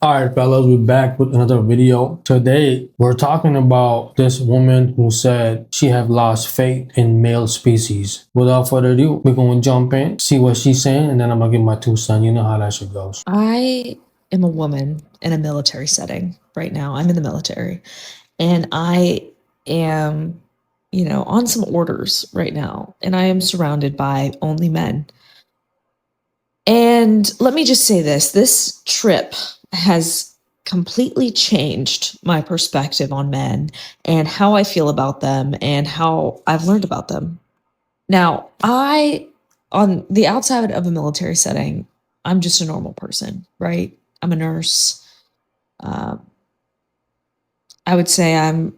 All right, fellas, we're back with another video. Today, we're talking about this woman who said she have lost faith in male species. Without further ado, we're going to jump in, see what she's saying, and then I'm going to give my 2 cents. You know how that shit goes. I am a woman in a military setting right now. I'm in the military and I am, on some orders right now, and I am surrounded by only men. And let me just say this trip has completely changed my perspective on men and how I feel about them and how I've learned about them. Now, on the outside of a military setting, I'm just a normal person, right? I'm a nurse. Um, I would say I'm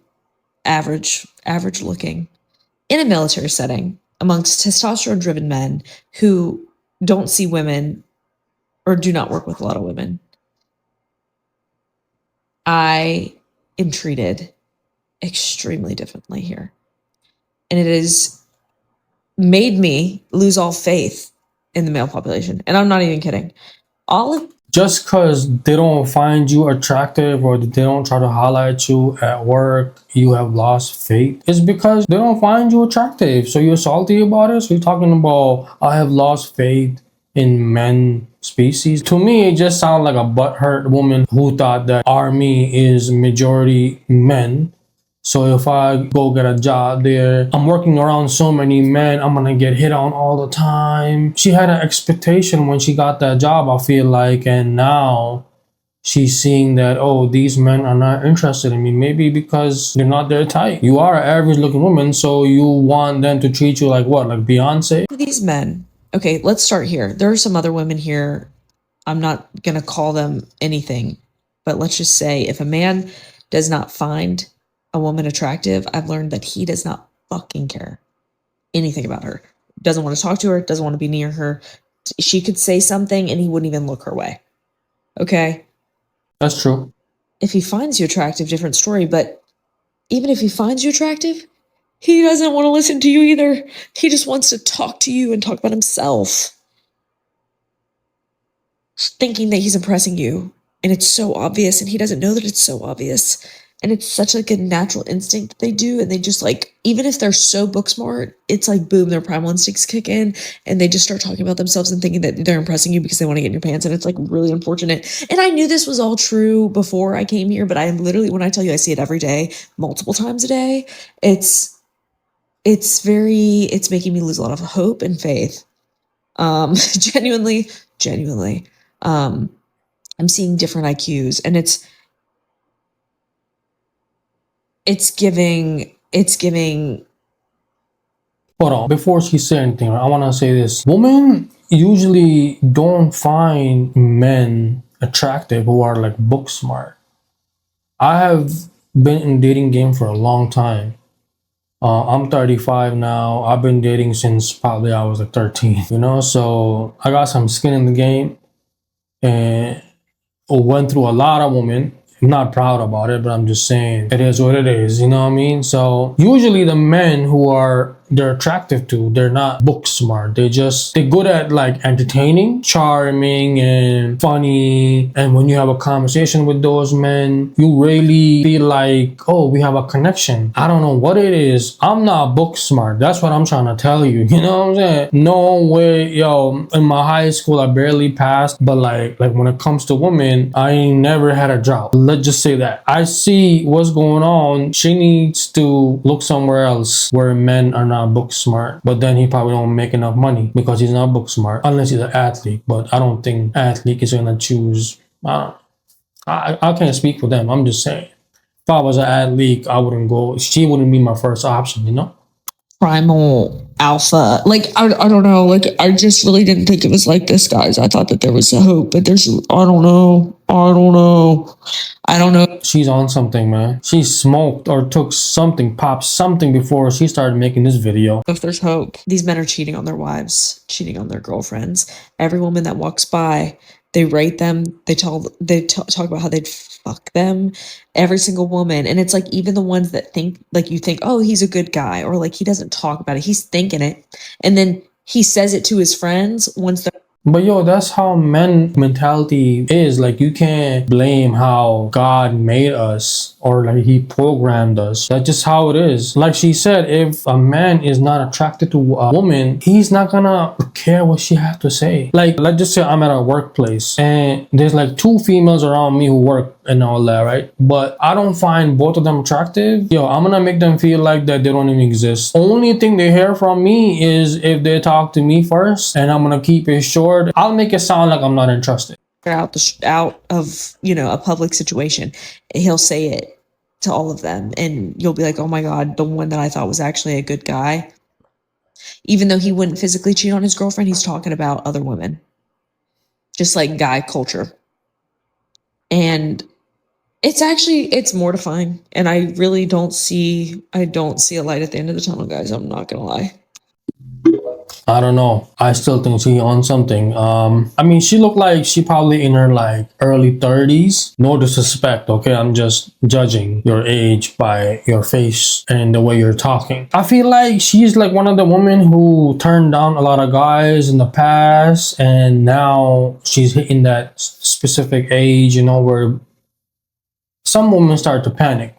average looking in a military setting amongst testosterone driven men who don't see women or do not work with a lot of women. I am treated extremely differently here. And it has made me lose all faith in the male population. And I'm not even kidding. Just because they don't find you attractive or they don't try to highlight you at work, you have lost faith. It's because they don't find you attractive. So you're salty about it. So you're talking about, I have lost faith in men species. To me, it just sounds like a butthurt woman who thought that army is majority men. So if I go get a job there, I'm working around so many men, I'm gonna get hit on all the time. She had an expectation when she got that job, I feel like, and now she's seeing that, oh, these men are not interested in me. Maybe because they're not their type. You are an average looking woman, so you want them to treat you like what? Like Beyonce? These men. Okay, let's start here. There are some other women here. I'm not gonna call them anything, but let's just say if a man does not find a woman attractive, I've learned that he does not fucking care anything about her. Doesn't want to talk to her, doesn't want to be near her. She could say something and he wouldn't even look her way. Okay? That's true. If he finds you attractive, different story, but even if he finds you attractive, he doesn't want to listen to you either. He just wants to talk to you and talk about himself, thinking that he's impressing you. And it's so obvious, and he doesn't know that it's so obvious. And it's such like a natural instinct that they do. And they just like, even if they're so book smart, it's like boom, their primal instincts kick in and they just start talking about themselves and thinking that they're impressing you because they want to get in your pants. And it's like really unfortunate. And I knew this was all true before I came here, but I literally, when I tell you I see it every day, multiple times a day, it's making me lose a lot of hope and faith. Genuinely. I'm seeing different IQs, and it's giving. Hold on. Before she says anything, I want to say this. Women usually don't find men attractive who are like book smart. I have been in dating game for a long time. I'm 35 now. I've been dating since probably I was like 13, so I got some skin in the game and went through a lot of women. I'm not proud about it, but I'm just saying it is what it is, you know what I mean? So usually the men who they're attractive to, they're not book smart. They're good at like entertaining, charming, and funny. And when you have a conversation with those men, you really feel like, oh, we have a connection. I don't know what it is. I'm not book smart. That's what I'm trying to tell you. You know what I'm saying? No way, yo, in my high school, I barely passed, but like when it comes to women, I ain't never had a drought. Let's just say that. I see what's going on. She needs to look somewhere else where men are not book smart, but then he probably don't make enough money because he's not book smart unless he's an athlete. But I don't think athlete is gonna choose. I can't speak for them. I'm just saying, if I was an athlete, I wouldn't go. She wouldn't be my first option. Primal alpha. Like, I don't know. Like, I just really didn't think it was like this, guys. I thought that there was a hope, but I don't know. She's on something, man. She smoked or took something, popped something before she started making this video. If there's hope, these men are cheating on their wives, cheating on their girlfriends. Every woman that walks by, they rate them. They talk about how they'd fuck them. Every single woman. And it's like, even the ones that think, like, you think, oh, he's a good guy, or like he doesn't talk about it. He's thinking it. And then he says it to his friends once they're But yo, that's how men mentality is. Like, you can't blame how God made us or like he programmed us. That's just how it is. Like she said, if a man is not attracted to a woman, he's not gonna care what she has to say. Like, let's just say I'm at a workplace and there's like two females around me who work and all that, right? But I don't find both of them attractive. Yo, I'm gonna make them feel like that they don't even exist. Only thing they hear from me is if they talk to me first, and I'm gonna keep it short. I'll make it sound like I'm not interested. Out of a public situation, he'll say it to all of them, and you'll be like, oh my god, the one that I thought was actually a good guy, even though he wouldn't physically cheat on his girlfriend, he's talking about other women, just like guy culture. And it's mortifying, and I really don't see a light at the end of the tunnel, guys. I'm not gonna lie. I don't know. I still think she on something. I mean, she looked like she probably in her like early 30s. No disrespect, okay? I'm just judging your age by your face and the way you're talking. I feel like she's like one of the women who turned down a lot of guys in the past, and now she's hitting that specific age, where some women start to panic.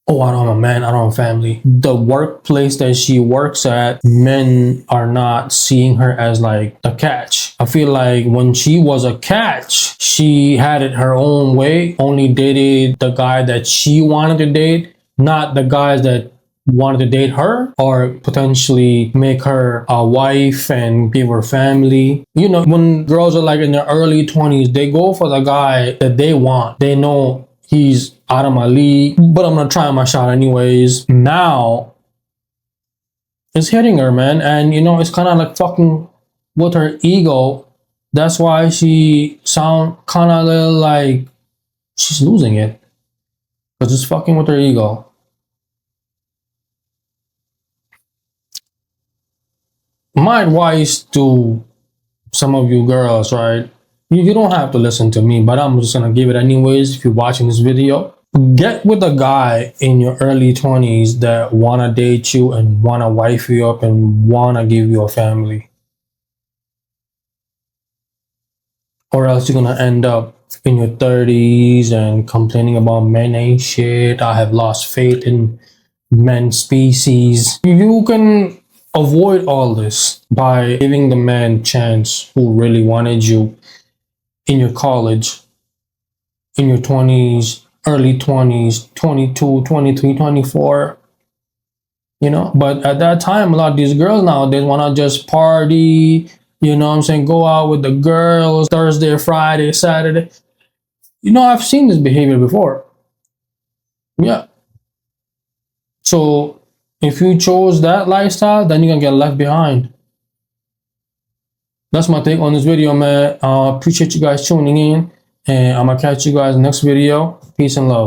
Oh, I don't have a man, I don't have a family. The workplace that she works at, men are not seeing her as like the catch. I feel like when she was a catch, she had it her own way, only dated the guy that she wanted to date, not the guys that wanted to date her or potentially make her a wife and give her family. When girls are like in their early 20s, they go for the guy that they want. They know he's out of my league, but I'm gonna try my shot anyways. Now it's hitting her, man, and it's kind of like fucking with her ego. That's why she sound kind of like she's losing it, because it's fucking with her ego. My advice to some of you girls, right? You don't have to listen to me, but I'm just gonna give it anyways if you're watching this video. Get with a guy in your early 20s that wanna date you and wanna wife you up and wanna give you a family. Or else you're gonna end up in your 30s and complaining about men ain't shit. I have lost faith in men species. You can avoid all this by giving the man a chance who really wanted you in your college, in your 20s, early 20s, 22, 23, 24, But at that time, a lot of these girls now, they want to just party, go out with the girls Thursday, Friday, Saturday. I've seen this behavior before. Yeah. So if you chose that lifestyle, then you're going to get left behind. That's my take on this video, man. Appreciate you guys tuning in, and I'm going to catch you guys next video. Peace and love.